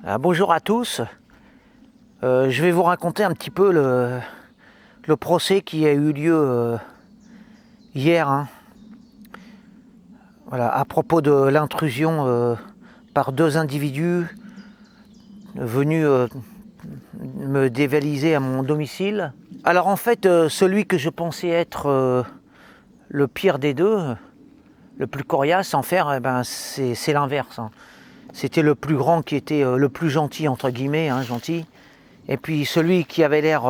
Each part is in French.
Bonjour à tous. Je vais vous raconter un petit peu le procès qui a eu lieu hier, hein. Voilà, à propos de l'intrusion par deux individus venus me dévaliser à mon domicile. Alors en fait, celui que je pensais être le pire des deux, le plus coriace en faire, eh ben, c'est l'inverse, hein. C'était le plus grand qui était le plus gentil, entre guillemets, hein, gentil. Et puis celui qui avait l'air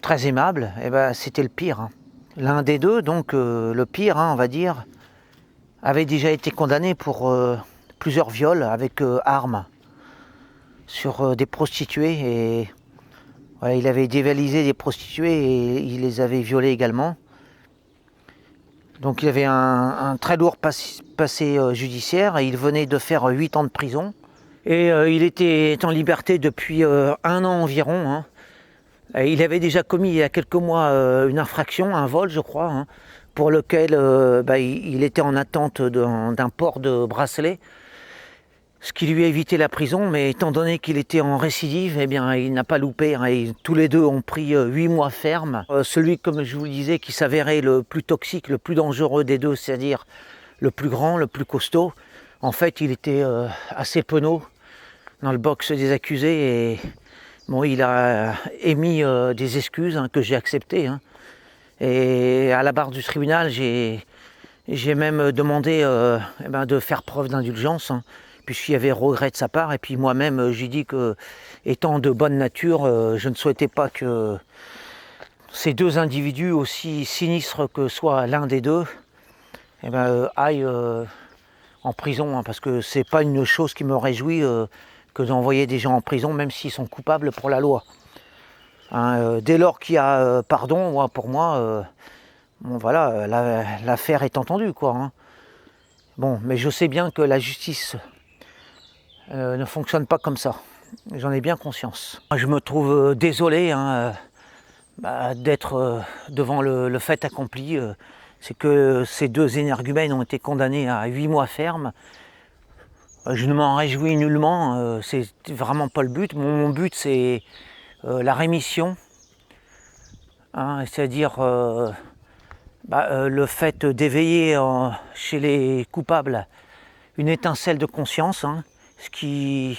très aimable, eh ben, c'était le pire, hein. L'un des deux, donc le pire, hein, on va dire, avait déjà été condamné pour plusieurs viols avec armes sur des prostituées. Et voilà, il avait dévalisé des prostituées et il les avait violées également. Donc il avait un très lourd passé judiciaire et il venait de faire 8 ans de prison. Et il était en liberté depuis 1 an environ, hein. Il avait déjà commis il y a quelques mois une infraction, un vol je crois, hein, pour lequel il était en attente d'un port de bracelet, ce qui lui a évité la prison, mais étant donné qu'il était en récidive, eh bien, il n'a pas loupé, hein, et tous les deux ont pris 8 mois ferme. Celui, comme je vous le disais, qui s'avérait le plus toxique, le plus dangereux des deux, c'est-à-dire le plus grand, le plus costaud, en fait il était assez penaud dans le box des accusés et bon, il a émis des excuses, hein, que j'ai acceptées, hein. Et à la barre du tribunal, j'ai même demandé de faire preuve d'indulgence, hein, puisqu'il y avait regret de sa part. Et puis moi-même, j'ai dit que, étant de bonne nature, je ne souhaitais pas que ces deux individus, aussi sinistres que soit l'un des deux, aillent en prison, hein, parce que c'est pas une chose qui me réjouit que d'envoyer des gens en prison, même s'ils sont coupables pour la loi. Hein, dès lors qu'il y a pardon, pour moi, bon, voilà, l'affaire est entendue, quoi, hein. Bon, mais je sais bien que la justice ne fonctionne pas comme ça. J'en ai bien conscience. Je me trouve désolé, hein, d'être devant le fait accompli. C'est que ces deux énergumènes ont été condamnés à 8 mois ferme. Je ne m'en réjouis nullement, c'est vraiment pas le but. Mon but, c'est la rémission, hein, c'est-à-dire le fait d'éveiller chez les coupables une étincelle de conscience, hein, ce qui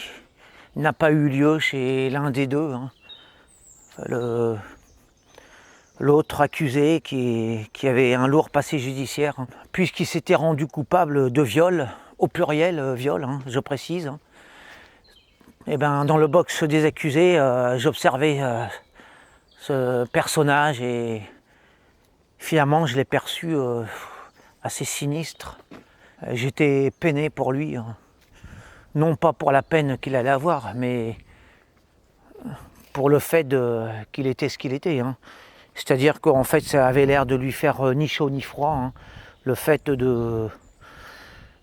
n'a pas eu lieu chez l'un des deux, hein. L'autre accusé qui avait un lourd passé judiciaire, hein, puisqu'il s'était rendu coupable de viol, au pluriel viol, hein, je précise, hein. Et dans le box des accusés, j'observais ce personnage et finalement je l'ai perçu assez sinistre. J'étais peiné pour lui, hein. Non pas pour la peine qu'il allait avoir, mais pour le fait qu'il était ce qu'il était, hein. C'est-à-dire qu'en fait ça avait l'air de lui faire ni chaud ni froid, hein, le fait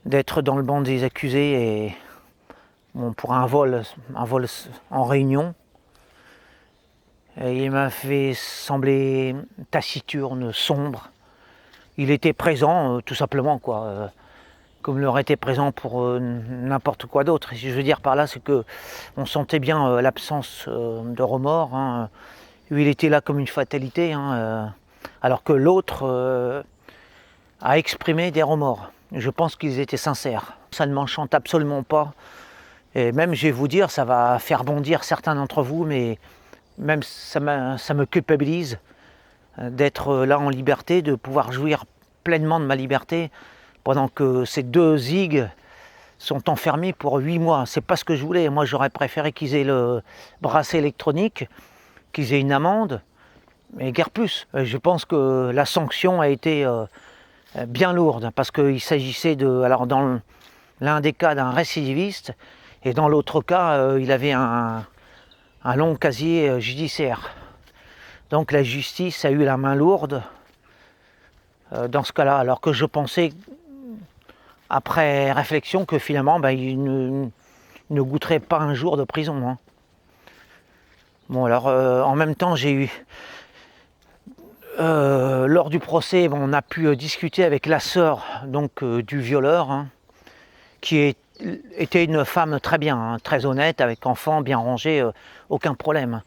d'être dans le banc des accusés et bon, pour un vol en réunion. Et il m'a fait sembler taciturne, sombre. Il était présent, tout simplement, quoi, comme il aurait été présent pour n'importe quoi d'autre. Et ce que je veux dire par là, c'est que on sentait bien l'absence de remords, hein. Lui, il était là comme une fatalité, hein, alors que l'autre a exprimé des remords. Je pense qu'ils étaient sincères. Ça ne m'enchante absolument pas. Et même, je vais vous dire, ça va faire bondir certains d'entre vous, mais même ça me culpabilise d'être là en liberté, de pouvoir jouir pleinement de ma liberté, pendant que ces deux zigues sont enfermés pour 8 mois. C'est pas ce que je voulais. Moi, j'aurais préféré qu'ils aient le bracelet électronique, qu'ils aient une amende, mais guère plus. Je pense que la sanction a été bien lourde, parce qu'il s'agissait alors dans l'un des cas d'un récidiviste, et dans l'autre cas, il avait un long casier judiciaire. Donc la justice a eu la main lourde dans ce cas-là, alors que je pensais, après réflexion, que finalement, il ne goûterait pas un jour de prison, hein. Bon, alors, en même temps, j'ai eu... lors du procès, on a pu discuter avec la sœur donc, du violeur, hein, qui est était une femme très bien, hein, très honnête, avec enfants, bien rangés, aucun problème.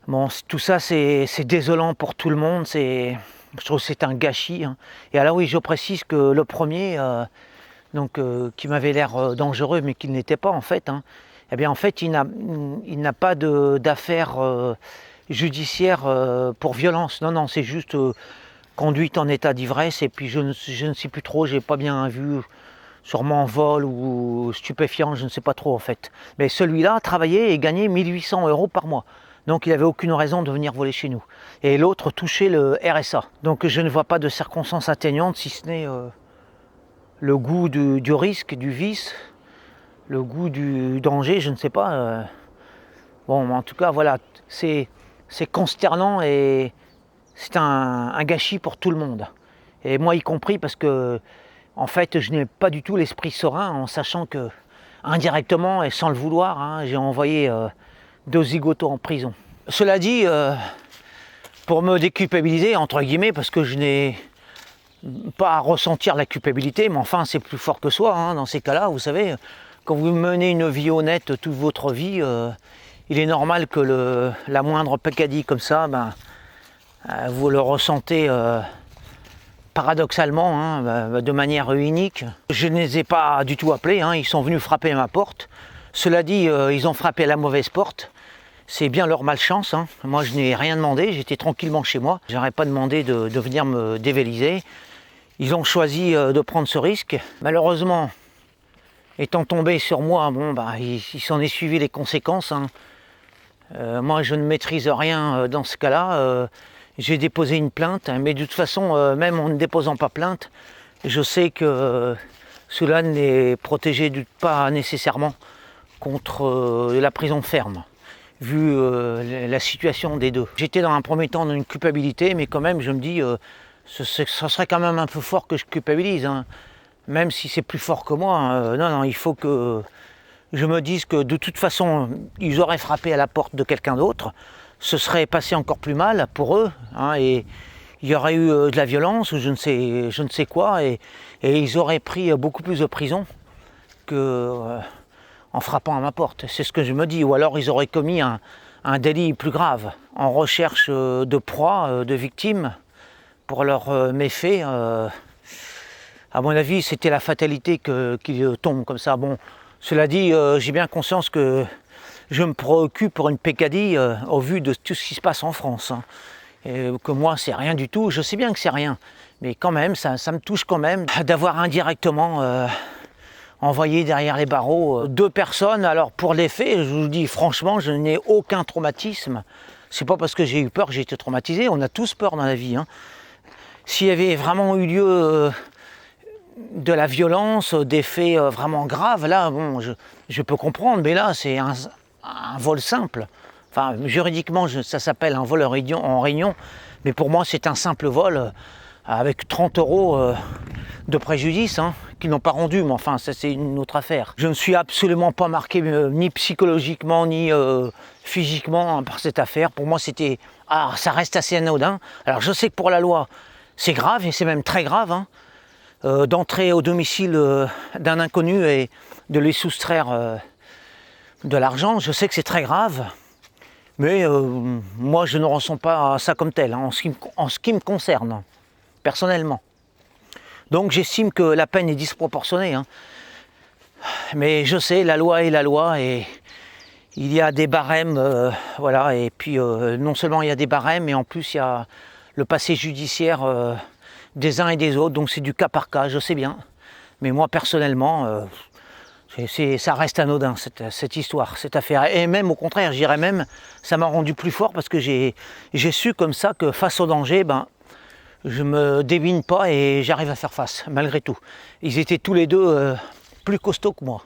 Bon, tout ça, c'est désolant pour tout le monde, je trouve que c'est un gâchis. Hein. Et alors oui, je précise que le premier, qui m'avait l'air dangereux, mais qui ne l'était pas en fait, hein, eh bien en fait, il n'a pas d'affaire judiciaire pour violence. Non, non, c'est juste conduite en état d'ivresse, et puis je ne sais plus trop, j'ai pas bien vu, sûrement vol ou stupéfiant, je ne sais pas trop en fait. Mais celui-là travaillait et gagnait 1800 € par mois. Donc il n'avait aucune raison de venir voler chez nous. Et l'autre touchait le RSA. Donc je ne vois pas de circonstances atténuantes, si ce n'est le goût du risque, du vice, le goût du danger, je ne sais pas. Bon, en tout cas, voilà, c'est consternant et c'est un gâchis pour tout le monde. Et moi y compris, parce que en fait, je n'ai pas du tout l'esprit serein, en sachant que, indirectement et sans le vouloir, hein, j'ai envoyé 2 zigotos en prison. Cela dit, pour me déculpabiliser, entre guillemets, parce que je n'ai pas à ressentir la culpabilité, mais enfin, c'est plus fort que soi, hein, dans ces cas-là, vous savez, quand vous menez une vie honnête toute votre vie, il est normal que la moindre peccadille comme ça, vous le ressentez paradoxalement, hein, de manière unique. Je ne les ai pas du tout appelés, hein, ils sont venus frapper à ma porte. Cela dit, ils ont frappé à la mauvaise porte. C'est bien leur malchance. Hein. Moi, je n'ai rien demandé, j'étais tranquillement chez moi. Je n'aurais pas demandé de venir me dévaliser. Ils ont choisi de prendre ce risque. Malheureusement, étant tombé sur moi, bon, il s'en est suivi les conséquences. Hein. Moi, je ne maîtrise rien dans ce cas-là. J'ai déposé une plainte, mais de toute façon, même en ne déposant pas plainte, je sais que cela ne les protégeait pas nécessairement contre la prison ferme, vu la situation des deux. J'étais dans un premier temps dans une culpabilité, mais quand même, je me dis, ce serait quand même un peu fort que je culpabilise, hein. Même si c'est plus fort que moi. Non, il faut que je me dise que de toute façon, ils auraient frappé à la porte de quelqu'un d'autre, ce serait passé encore plus mal pour eux, hein, et il y aurait eu de la violence ou je ne sais quoi, et ils auraient pris beaucoup plus de prison que en frappant à ma porte. C'est ce que je me dis. Ou alors ils auraient commis un délit plus grave, en recherche de proies, de victimes pour leurs méfaits. À mon avis, c'était la fatalité qu'ils tombent comme ça. Bon, cela dit, j'ai bien conscience que je me préoccupe pour une peccadille au vu de tout ce qui se passe en France. Hein. Et que moi, c'est rien du tout. Je sais bien que c'est rien. Mais quand même, ça me touche quand même d'avoir indirectement envoyé derrière les barreaux 2 personnes. Alors pour les faits, je vous dis franchement, je n'ai aucun traumatisme. C'est pas parce que j'ai eu peur que j'ai été traumatisé. On a tous peur dans la vie. Hein. S'il y avait vraiment eu lieu de la violence, des faits vraiment graves, là, bon, je peux comprendre. Mais là, c'est un vol simple. Enfin, juridiquement, ça s'appelle un vol en réunion, mais pour moi, c'est un simple vol avec 30 € de préjudice, hein, qu'ils n'ont pas rendu, mais enfin, ça, c'est une autre affaire. Je ne suis absolument pas marqué ni psychologiquement, ni physiquement, hein, par cette affaire. Pour moi, ça reste assez anodin. Alors, je sais que pour la loi, c'est grave, et c'est même très grave, hein, d'entrer au domicile d'un inconnu et de lui soustraire de l'argent. Je sais que c'est très grave, mais moi je ne ressens pas ça comme tel, hein, en ce qui me concerne, personnellement. Donc j'estime que la peine est disproportionnée. Hein. Mais je sais, la loi est la loi, et il y a des barèmes, voilà, et puis non seulement il y a des barèmes, mais en plus il y a le passé judiciaire des uns et des autres, donc c'est du cas par cas, je sais bien. Mais moi personnellement, ça reste anodin, cette histoire, cette affaire. Et même au contraire, je dirais même, ça m'a rendu plus fort, parce que j'ai su comme ça que face au danger, je me débine pas et j'arrive à faire face, malgré tout. Ils étaient tous les deux plus costauds que moi.